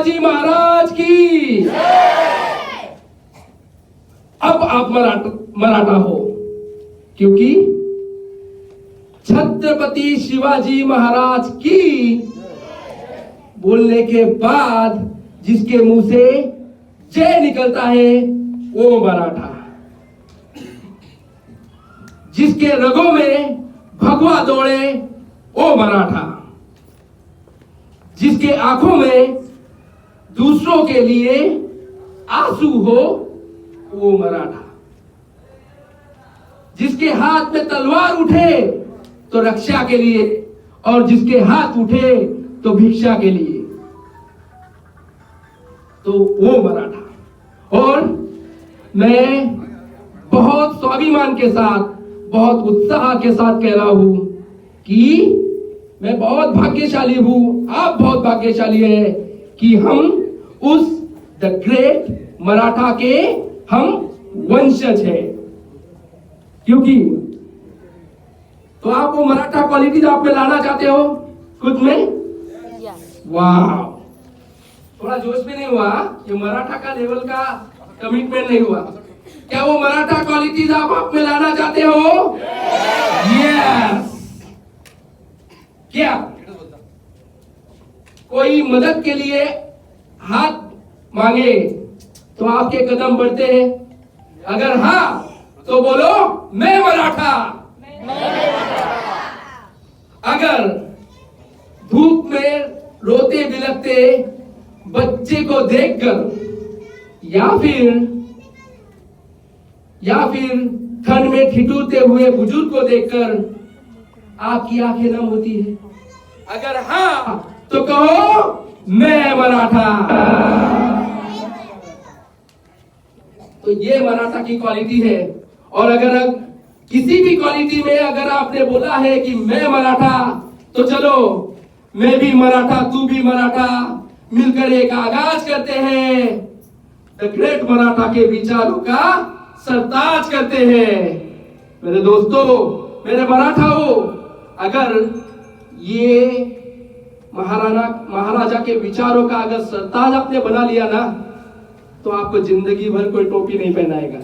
शिवाजी महाराज की। अब आप मराठा हो, क्योंकि छत्रपति शिवाजी महाराज की बोलने के बाद जिसके मुंह से जय निकलता है वो मराठा। जिसके रगों में भगवा दौड़े वो मराठा। जिसके आंखों में दूसरों के लिए आंसू हो वो मराठा। जिसके हाथ में तलवार उठे तो रक्षा के लिए, और जिसके हाथ उठे तो भिक्षा के लिए, तो वो मराठा। और मैं बहुत स्वाभिमान के साथ, बहुत उत्साह के साथ कह रहा हूं कि मैं बहुत भाग्यशाली हूं, आप बहुत भाग्यशाली हैं कि हम उस द ग्रेट मराठा के हम वंशज हैं। क्योंकि तो आप वो मराठा क्वालिटी आप में लाना चाहते हो खुद में। वाह, थोड़ा जोश में नहीं हुआ, ये मराठा का लेवल का कमिटमेंट नहीं हुआ। क्या वो मराठा क्वालिटीज आप में लाना चाहते हो? यस। क्या कोई मदद के लिए हाथ मांगे तो आपके कदम बढ़ते हैं? अगर हाँ तो बोलो मैं मराठा। अगर धूप में रोते बिलखते बच्चे को देखकर या फिर ठंड में ठिठुरते हुए बुजुर्ग को देखकर आपकी आंखें नम होती है? अगर हाँ तो कहो मैं मराठा। तो ये मराठा की क्वालिटी है। और अगर किसी भी क्वालिटी में अगर आपने बोला है कि मैं मराठा, तो चलो मैं भी मराठा, तू भी मराठा, मिलकर एक आगाज करते हैं, द ग्रेट मराठा के विचारों का सरताज करते हैं। मेरे दोस्तों, मेरे मराठाओं, अगर ये महाराजा के विचारों का अगर सरताज आपने बना लिया ना, तो आपको जिंदगी भर कोई टोपी नहीं पहनाएगा।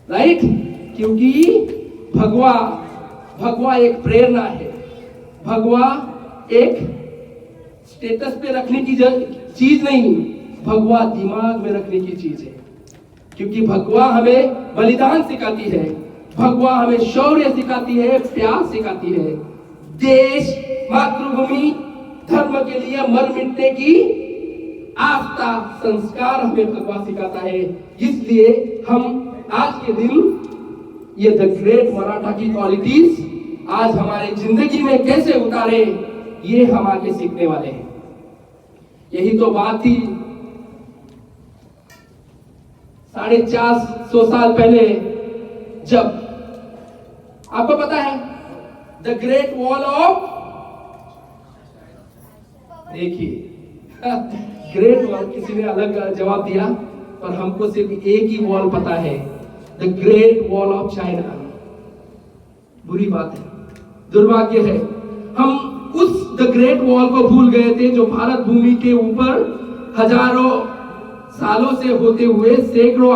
राइट? क्योंकि भगवा एक प्रेरणा है। भगवा एक स्टेटस पे रखने की चीज नहीं, भगवा दिमाग में रखने की चीज है। क्योंकि भगवा हमें बलिदान सिखाती है, भगवा हमें शौर्य सिखाती है, प्यार सिखाती है, देश, मातृभूमि, धर्म के लिए मर मिटने की आस्था, संस्कार हमें भगवा सिखाता है। इसलिए हम आज के दिन ये द ग्रेट मराठा की क्वालिटीज आज हमारी जिंदगी में कैसे उतारे, ये हम आगे सीखने वाले हैं। यही तो बात थी 450 साल पहले, जब आपको पता है द ग्रेट वॉल ऑफ, देखिए ग्रेट वॉल, किसी ने अलग जवाब दिया, पर हमको सिर्फ एक ही वॉल पता है, the great wall of China. बुरी बात है, दुर्भाग्य है, हम उस द ग्रेट वॉल को भूल गए थे जो भारत भूमि के ऊपर हजारों सालों से होते हुए सैकड़ों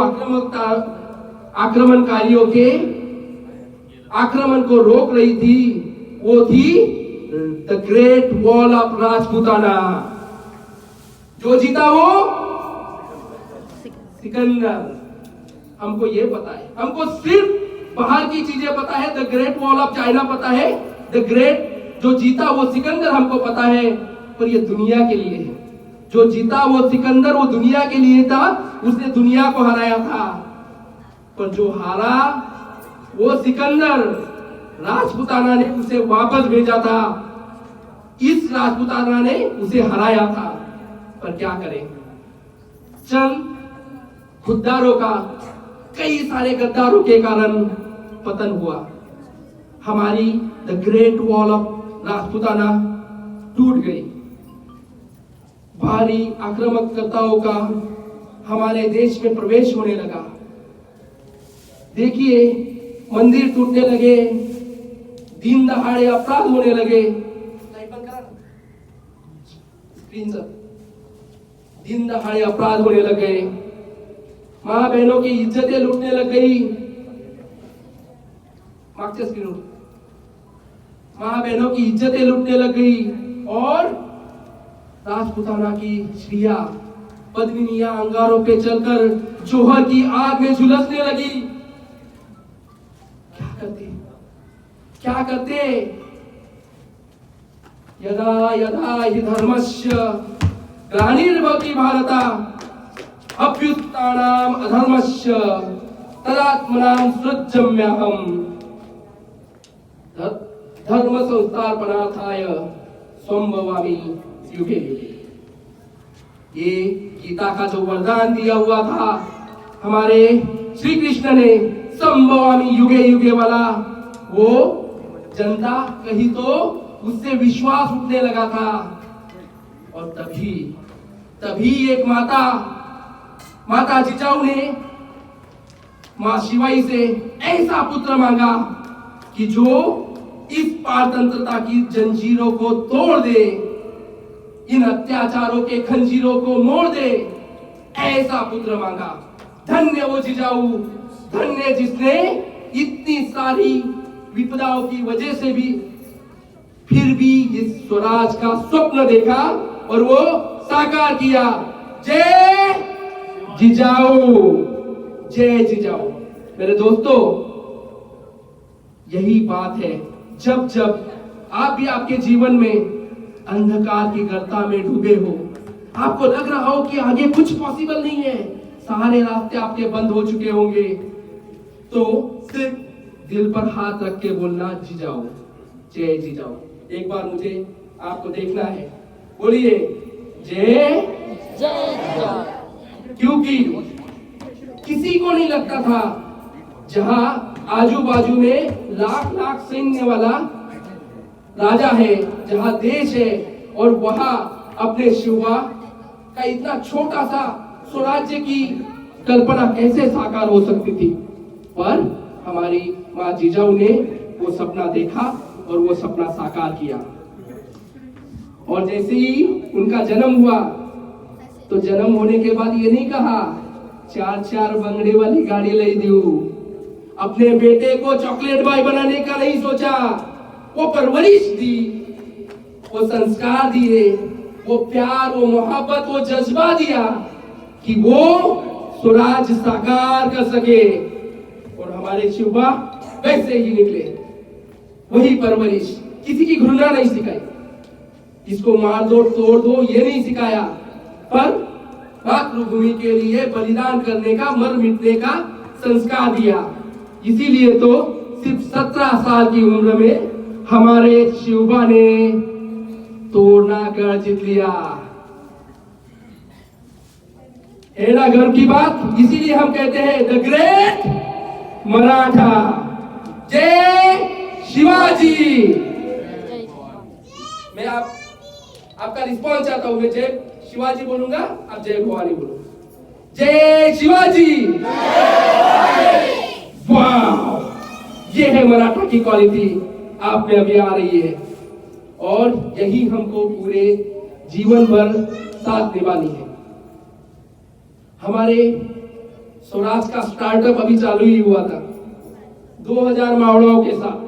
आक्रमणकारियों के आक्रमण को रोक रही थी। वो थी the great wall of Rajputana. जो जीता वो सिकंदर। हमको ये पता है, हमको सिर्फ बाहर की चीजें पता है, the great wall of China पता है, द ग्रेट जो जीता वो सिकंदर हमको पता है, पर ये दुनिया के लिए है। जो जीता वो सिकंदर, वो दुनिया के लिए था, उसने दुनिया को हराया था। पर जो हारा वो सिकंदर, राजपूताना ने उसे वापस भेजा था, इस राजपूताना ने उसे हराया था। पर क्या करें, चंद खुद्दारों का, कई सारे गद्दारों के कारण पतन हुआ। हमारी the great wall of Rajputana टूट गई। भारी आक्रमणकर्ताओं का हमारे देश में प्रवेश होने लगा। देखिए, मंदिर टूटने लगे, दिन दहाड़े अपराध होने लगे। स्क्रीन सर, दिन दहाड़े अपराध होने लग गए, माँ बहनों की इज्जतें लूटने लग गई। मागच्या स्क्रीनवर माँ बहनों की इज्जतें लूटने लग गई और राजपुताना की स्त्रियां पद्मिनियां अंगारों पे चलकर जोहर की आग में झुलसने लगी। क्या करते यदा यदा हि धर्मस्य ग्लानिर्भवति भारता अभ्युत्थानम् अधर्मस्य तदात्मनां सृज्याम्यहम् धर्म संस्थापनार्थाय संभवामि युगे युगे। ये गीता का जो वरदान दिया हुआ था हमारे श्री कृष्ण ने, संभवामि युगे युगे वाला, वो जनता कहीं तो उससे विश्वास उठने लगा था। और तभी एक माता जिजाऊ ने मां शिवाई से ऐसा पुत्र मांगा कि जो इस पारतंत्रता की जंजीरों को तोड़ दे, इन अत्याचारों के खंजीरों को मोड़ दे, ऐसा पुत्र मांगा। धन्य वो जिजाऊ, धन्य जिसने इतनी सारी विपदाओं की वजह से भी फिर भी इस स्वराज का स्वप्न देखा और वो साकार किया। जय जिजाऊ, जय जिजाऊ। मेरे दोस्तों, यही बात है, जब आप भी आपके जीवन में अंधकार की गर्ता में डूबे हो, आपको लग रहा हो कि आगे कुछ पॉसिबल नहीं है, सारे रास्ते आपके बंद हो चुके होंगे, तो सिर्फ दिल पर हाथ रख के बोलना जिजाऊ, जय जिजाऊ। एक बार मुझे आपको देखना है, बोलिए जय जिजाऊ। क्योंकि किसी को नहीं लगता था जहां आजू बाजू में लाख लाख सैन्य वाला राजा है, जहां देश है, और वहां अपने शिवा का इतना छोटा सा स्वराज्य की कल्पना कैसे साकार हो सकती थी। पर हमारी माँ जिजाऊ ने वो सपना देखा और वो सपना साकार किया। और जैसे ही उनका जन्म हुआ तो जन्म होने के बाद ये नहीं कहा 4 बंगड़े वाली गाड़ी ले दूं, अपने बेटे को चॉकलेट बॉय बनाने का नहीं सोचा। वो परवरिश दी, वो संस्कार दिए, वो प्यार, वो मोहब्बत, वो जज्बा दिया कि वो स्वराज साकार कर सके। और हमारे शिवबा वैसे ही निकले, वही परवरिश, किसी की घृणा नहीं सिखाई, इसको मार दो तोड़ दो ये नहीं सिखाया, पर मातृभूमि के लिए बलिदान करने का, मर मिटने का संस्कार दिया। इसीलिए तो सिर्फ 17 साल की उम्र में हमारे शिवबा ने तोड़ना गढ़ जीत लिया। है ना गर्व की बात? इसीलिए हम कहते हैं द ग्रेट मराठा, जय शिवाजी। मैं आपका रिस्पॉन्स चाहता हूं। मैं जय शिवाजी बोलूंगा, आप जय भवानी बोलो। जय शिवाजी। वाह, ये है मराठा की क्वालिटी आप में अभी आ रही है, और यही हमको पूरे जीवन भर साथ निभानी है। हमारे स्वराज का स्टार्टअप अभी चालू ही हुआ था 2000 मावड़ाओं के साथ,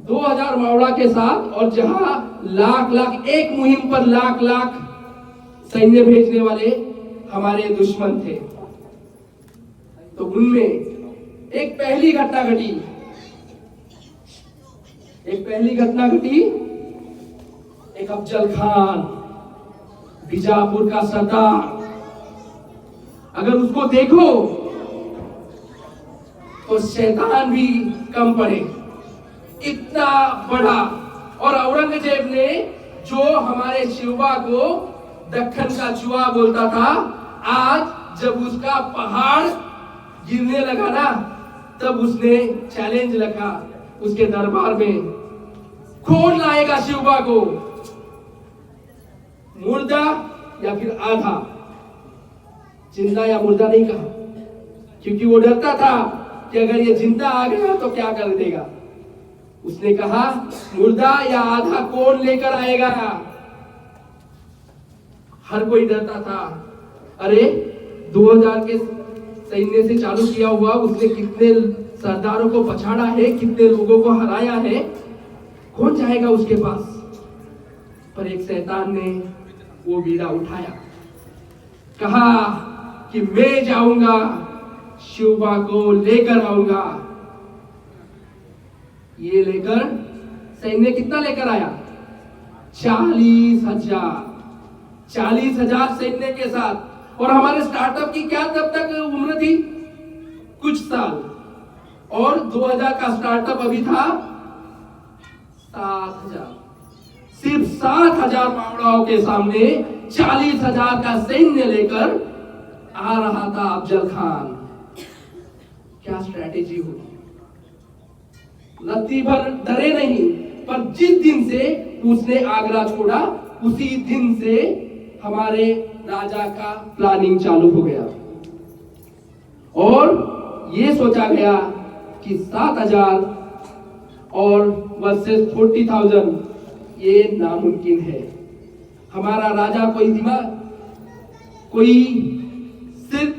2000 मावड़ा के साथ, और जहां लाख एक मुहिम पर लाख सैन्य भेजने वाले हमारे दुश्मन थे, तो उनमें एक पहली घटना घटी। एक अफजल खान, बीजापुर का सरदार, अगर उसको देखो तो शैतान भी कम पड़े, इतना बड़ा। और औरंगजेब ने जो हमारे शिवबा को दक्खन का चुहा बोलता था, आज जब उसका पहाड़ गिरने लगा ना, तब उसने चैलेंज रखा उसके दरबार में, कौन लाएगा शिवबा को, मुर्दा या फिर आधा। जिंदा या मुर्दा नहीं कहा, क्योंकि वो डरता था कि अगर ये जिंदा आ गया तो क्या कर देगा। उसने कहा मुर्दा या आधा कौन लेकर आएगा। हर कोई डरता था। अरे 2000 के सैन्य से चालू किया हुआ, उसने कितने सरदारों को पछाड़ा है, कितने लोगों को हराया है, कौन जाएगा उसके पास? पर एक शैतान ने वो बीड़ा उठाया, कहा कि मैं जाऊंगा, शिवा को लेकर आऊंगा। ये लेकर सैन्य कितना लेकर आया? 40,000 40,000 सैन्य के साथ। और हमारे स्टार्टअप की क्या तब तक उम्र थी? कुछ साल। और 2000 का स्टार्टअप अभी था 7,000। सिर्फ 7,000 मावड़ाओं के सामने 40,000 का सैन्य लेकर आ रहा था अफजल खान। क्या स्ट्रैटेजी हुई! रत्ती भर डरे नहीं, पर जिस दिन से उसने आगरा छोड़ा उसी दिन से हमारे राजा का प्लानिंग चालू हो गया। और ये सोचा गया कि 7,000 और वर्सेस 40,000 ये नामुमकिन है। हमारा राजा कोई सिर्फ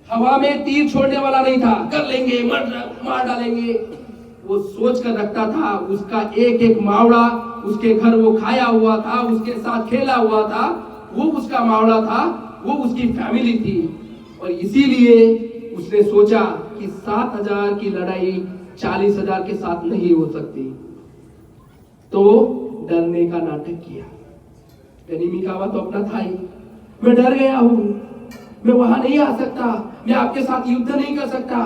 हवा में तीर छोड़ने वाला नहीं था, कर लेंगे, मार डालेंगे। वो सोच कर रखता था, उसका एक एक मावड़ा उसके घर वो खाया हुआ था, उसके साथ खेला हुआ था, वो उसका मावड़ा था, वो उसकी फैमिली थी। और इसीलिए उसने सोचा कि 7,000 की लड़ाई 40,000 के साथ नहीं हो सकती। तो डरने का नाटक किया। गनीमी कावा तो अपना था ही। मैं डर गया हूं, मैं वहां नहीं आ सकता, मैं आपके साथ युद्ध नहीं कर सकता।